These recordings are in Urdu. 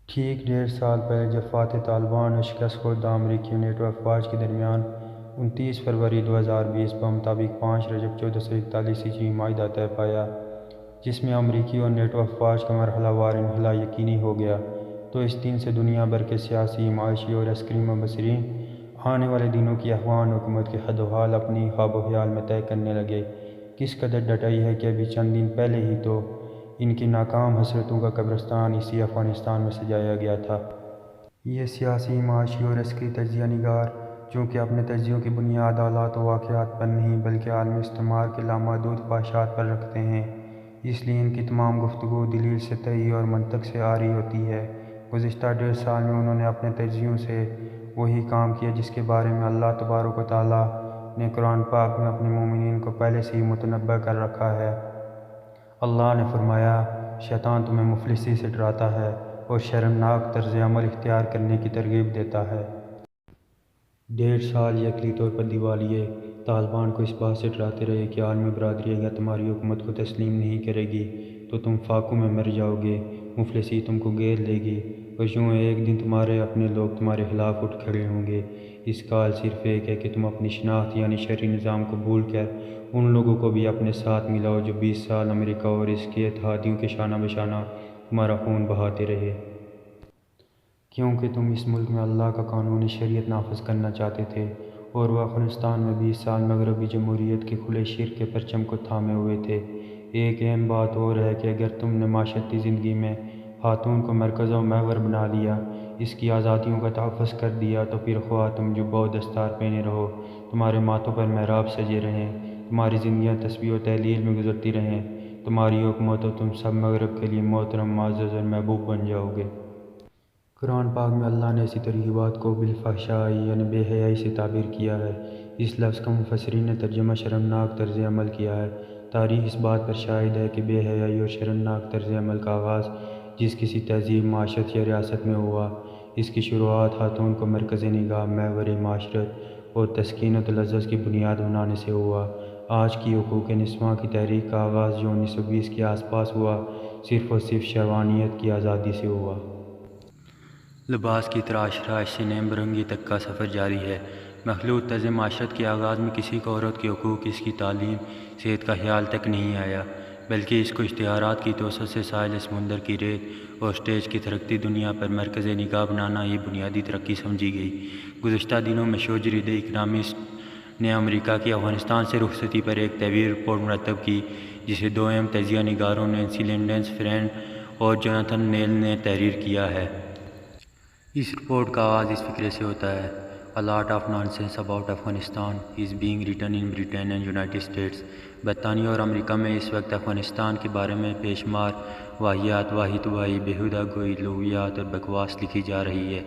ٹھیک 1.5 سال پہلے جب فاتح طالبان اور شکست خوردہ امریکی اور نیٹو افواج کے درمیان 29 فروری 2020 بمطابق 5 رجب 1441 ہجری معاہدہ طے پایا، جس میں امریکی اور نیٹو افواج کا مرحلہ وار انخلا یقینی ہو گیا، تو اس دن سے دنیا بھر کے سیاسی، معاشی اور عسکری مبصرین آنے والے دنوں کی افغان حکومت کے حد و حال اپنی خواب و خیال میں طے کرنے لگے۔ کس قدر ڈٹائی ہے کہ ابھی چند دن پہلے ہی تو ان کی ناکام حسرتوں کا قبرستان اسی افغانستان میں سجایا گیا تھا۔ یہ سیاسی، معاشی اور عسکری تجزیہ نگار، چونکہ اپنے تجزیوں کی بنیاد حالات و واقعات پر نہیں بلکہ عالمی استعمار کے لامحدود خواہشات پر رکھتے ہیں، اس لیے ان کی تمام گفتگو دلیل سطحی اور منطق سے عاری ہوتی ہے۔ گزشتہ 1.5 سال میں انہوں نے اپنے تجزیوں سے وہی کام کیا جس کے بارے میں اللہ تبارک و تعالیٰ نے قرآن پاک میں اپنے مومنین کو پہلے سے ہی متنبع کر رکھا ہے۔ اللہ نے فرمایا، شیطان تمہیں مفلسی سے ڈراتا ہے اور شرمناک طرز عمل اختیار کرنے کی ترغیب دیتا ہے۔ 1.5 سال یہ عقلی طور پر دیوالیے طالبان کو اس بات سے ڈراتے رہے کہ عالمی برادری اگر تمہاری حکومت کو تسلیم نہیں کرے گی تو تم فاقوں میں مر جاؤ گے، مفلسی تم کو گھیر لے گی اور یوں ایک دن تمہارے اپنے لوگ تمہارے خلاف اٹھ کھڑے ہوں گے۔ اس کا حل صرف ایک ہے کہ تم اپنی شناخت یعنی شرعی نظام کو بھول کر ان لوگوں کو بھی اپنے ساتھ ملاؤ جو 20 سال امریکہ اور اس کے اتحادیوں کے شانہ بشانہ تمہارا خون بہاتے رہے۔ کیونکہ تم اس ملک میں اللہ کا قانونی شریعت نافذ کرنا چاہتے تھے اور وہ افغانستان میں 20 سال مغربی جمہوریت کے کھلے شرک کے پرچم کو تھامے ہوئے تھے۔ ایک اہم بات اور ہے کہ اگر تم نے معاشرتی زندگی میں خاتون کو مرکز و محور بنا لیا، اس کی آزادیوں کا تحفظ کر دیا، تو پھر خواہ تم جبہ و دستار پہنے رہو، تمہارے ماتھوں پر محراب سجے رہیں، تمہاری زندگیاں تسبیح و تہلیل میں گزرتی رہیں، تمہاری حکومت و تم سب مغرب کے لیے محترم، معزز اور محبوب بن جاؤ گے۔ قرآن پاک میں اللہ نے ایسی ترغیبات کو بالفحشاء یعنی بے حیائی سے تعبیر کیا ہے۔ اس لفظ کا مفسرین نے ترجمہ شرمناک طرز عمل کیا ہے۔ تاریخ اس بات پر شاہد ہے کہ بے حیائی اور شرمناک طرز عمل کا آغاز جس کسی تہذیب، معاشرت یا ریاست میں ہوا، اس کی شروعات خاتون کو مرکز نگاہ، محور معاشرت اور تسکین و تلذذ کی بنیاد بنانے سے ہوا۔ آج کی حقوق نسواں کی تحریک کا آغاز جو 1920 کے آس پاس ہوا، صرف اور صرف شہوانیت کی آزادی سے ہوا۔ لباس کی تراش سے نیم برنگی تک کا سفر جاری ہے۔ مخلوط طرز معاشرت کے آغاز میں کسی کو عورت کے حقوق، اس کی تعلیم، صحت کا خیال تک نہیں آیا، بلکہ اس کو اشتہارات کی توسط سے ساحل سمندر کی ریت اور سٹیج کی تھرکتی دنیا پر مرکز نگاہ بنانا ہی بنیادی ترقی سمجھی گئی۔ گزشتہ دنوں میں شوجرید اکنامسٹ نے امریکہ کی افغانستان سے رخصتی پر ایک طویل رپورٹ مرتب کی، جسے دو اہم تجزیہ نگاروں نینسی لینڈنس فرینڈ اور جوناتھن نیل نے تحریر کیا ہے۔ اس رپورٹ کا آغاز اس فقرے سے ہوتا ہے: A lot of nonsense about Afghanistan is being written in Britain and United States۔ برطانیہ اور امریکہ میں اس وقت افغانستان کے بارے میں بے شمار واہیات، واہی تباہی، بیہودہ گوئی، لغویات اور بکواس لکھی جا رہی ہے۔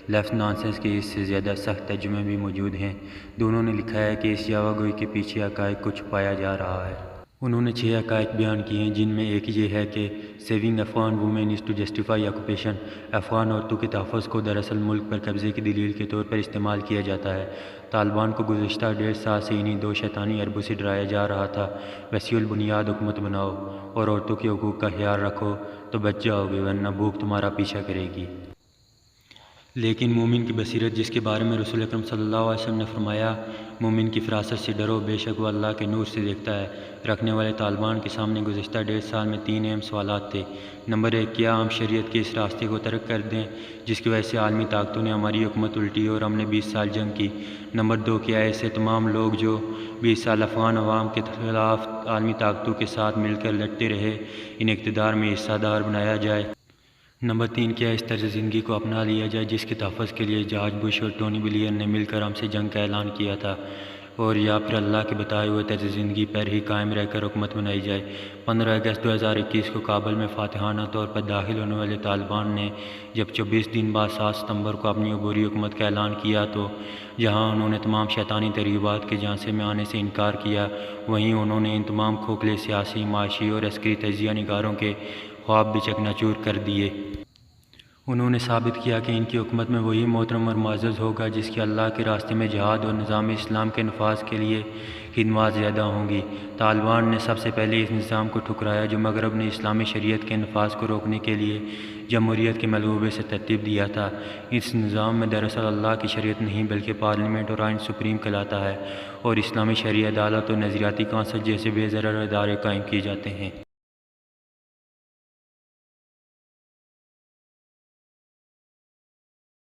لفظ نانسنس کے اس سے زیادہ سخت ترجمے بھی موجود ہیں۔ دونوں نے لکھا ہے کہ اس یاوہ گوئی کے پیچھے حقائق کو چھپایا جا رہا ہے۔ انہوں نے 6 حقائق بیان کیے ہیں، جن میں ایک یہ ہے کہ saving Afghan women is to justify occupation. افغان عورتوں کے تحفظ کو دراصل ملک پر قبضے کی دلیل کے طور پر استعمال کیا جاتا ہے۔ طالبان کو گزشتہ 1.5 سال سے انہی 2 شیطانی حربوں سے ڈرایا جا رہا تھا: وسیع البنیاد حکومت بناؤ اور عورتوں کے حقوق کا خیال رکھو تو بچ جاؤ گے، ورنہ بھوک تمہارا پیچھا کرے گی۔ لیکن مومن کی بصیرت، جس کے بارے میں رسول اکرم صلی اللہ علیہ وسلم نے فرمایا، مومن کی فراست سے ڈرو، بے شک وہ اللہ کے نور سے دیکھتا ہے، رکھنے والے طالبان کے سامنے گزشتہ 1.5 سال میں 3 اہم سوالات تھے۔ نمبر 1، کیا ہم شریعت کے اس راستے کو ترک کر دیں جس کی وجہ سے عالمی طاقتوں نے ہماری حکومت الٹی اور ہم نے 20 سال جنگ کی؟ نمبر 2، کیا ایسے تمام لوگ جو 20 سال افغان عوام کے خلاف عالمی طاقتوں کے ساتھ مل کر لڑتے رہے، انہیں اقتدار میں حصہ دار بنایا جائے؟ نمبر 3، کیا اس طرز زندگی کو اپنا لیا جائے جس کے تحفظ کے لیے جارج بش اور ٹونی بلیئر نے مل کر ہم سے جنگ کا اعلان کیا تھا، اور یا پھر اللہ کے بتائے ہوئے طرز زندگی پر ہی قائم رہ کر حکومت بنائی جائے؟ 15 اگست 2021 کو کابل میں فاتحانہ طور پر داخل ہونے والے طالبان نے جب 24 دن بعد 7 ستمبر کو اپنی عبوری حکومت کا اعلان کیا، تو جہاں انہوں نے تمام شیطانی ترغیبات کے جھانسے میں آنے سے انکار کیا، وہیں انہوں نے ان تمام کھوکھلے سیاسی، معاشی اور عسکری تجزیہ نگاروں کے خواب بھی چکنا چور کر دیے۔ انہوں نے ثابت کیا کہ ان کی حکومت میں وہی محترم اور معزز ہوگا جس کی اللہ کے راستے میں جہاد اور نظام اسلام کے نفاذ کے لیے خدمات زیادہ ہوں گی۔ طالبان نے سب سے پہلے اس نظام کو ٹھکرایا جو مغرب نے اسلامی شریعت کے نفاذ کو روکنے کے لیے جمہوریت کے ملغوبے سے ترتیب دیا تھا۔ اس نظام میں دراصل اللہ کی شریعت نہیں بلکہ پارلیمنٹ اور آئین سپریم کہلاتا ہے، اور اسلامی شرعی عدالت اور نظریاتی کونسل جیسے بے ضرر ادارے قائم کیے جاتے ہیں۔